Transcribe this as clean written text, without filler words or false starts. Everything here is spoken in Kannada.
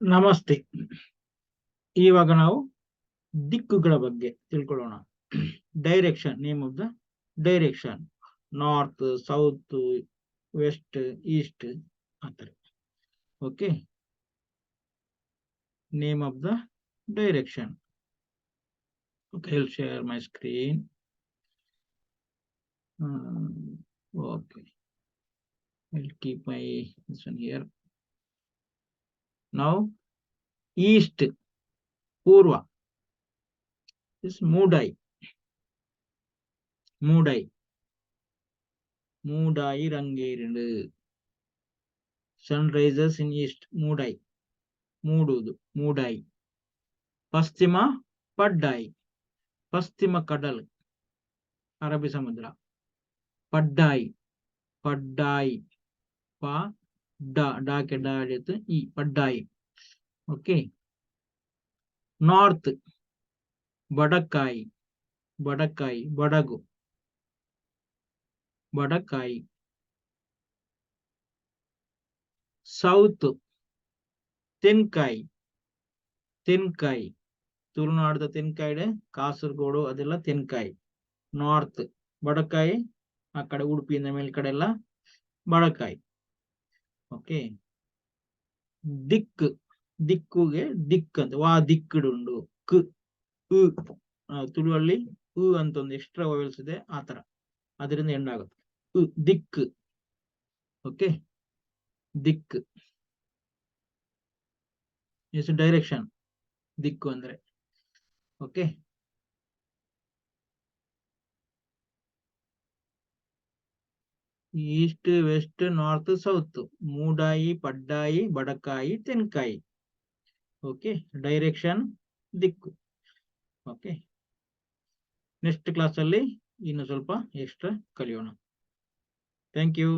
ನಮಸ್ತೆ. ಇವಾಗ ನಾವು ದಿಕ್ಕುಗಳ ಬಗ್ಗೆ ತಿಳ್ಕೊಳ್ಳೋಣ. Direction, name of the direction, north, south, west, east ಆ ಥರ. Okay, name of the direction. Okay, I'll share my screen. Okay, I'll keep my this one here. Now, east, Purva is Mudai. Mudai ರಂಗೇರಿಡು. Sun rises in east, Mudai. ಮೂಡುವುದು, ಮೂಡಾಯಿ. ಪಶ್ಚಿಮ, ಪಡ್ಡಾಯಿ. ಪಶ್ಚಿಮ ಕಡಲ್, ಅರಬ್ಬಿ ಸಮುದ್ರ. ಪಡ್ಡಾಯಿ, ಪಡ್ಡಾಯಿ, ಪ ಡಾ ಕೆ ಡಾ ಈ ಪಡ್ಡಾಯಿ. ಓಕೆ. ನಾರ್ತ್, ಬಡಕಾಯಿ, ಬಡಕಾಯಿ, ಬಡಗು, ಬಡಕಾಯಿ. ಸೌತ್, ತೆನ್ಕಾಯಿ, ತೆನ್ಕಾಯಿ. ತುಳುನಾಡದ ತೆನ್ಕಾಯಿ, ಕಾಸರಗೋಡು ಅದೆಲ್ಲ ತೆನ್ಕಾಯಿ. ನಾರ್ತ್ ಬಡಕಾಯಿ, ಆ ಕಡೆ ಉಡುಪಿಯಿಂದ ಮೇಲ್ಕಡೆ ಎಲ್ಲ ಬಡಕಾಯಿ. ಓಕೆ. ದಿಕ್, ದಿಕ್ಕುಗೆ ದಿಕ್ ಅಂತ ವಾ ದಿಕ್ಕುಡುಂಡು. ಕ್ ತುಳುವಲ್ಲಿ ಅಂತ ಒಂದು ಎಕ್ಸ್ಟ್ರಾ ವವೆಲ್ಸ್ ಇದೆ, ಆ ತರ, ಅದರಿಂದ ಎಂಡ್ ಆಗುತ್ತೆ. ದಿಕ್. ಓಕೆ, ದಿಕ್ ಇಸ್ ಡೈರೆಕ್ಷನ್, ದಿಕ್ಕು ಅಂದ್ರೆ. Okay, east, west, north, south, ಮೂಡಾಯಿ, ಪಡ್ಡಾಯಿ, ಬಡಕಾಯಿ, ತೆನ್ಕಾಯಿ. ಓಕೆ, ಡೈರೆಕ್ಷನ್, ದಿಕ್ಕು. ಓಕೆ, ನೆಕ್ಸ್ಟ್ ಕ್ಲಾಸ್ ಅಲ್ಲಿ ಇನ್ನು ಸ್ವಲ್ಪ ಎಕ್ಸ್ಟ್ರಾ ಕಲಿಯೋಣ. Thank you.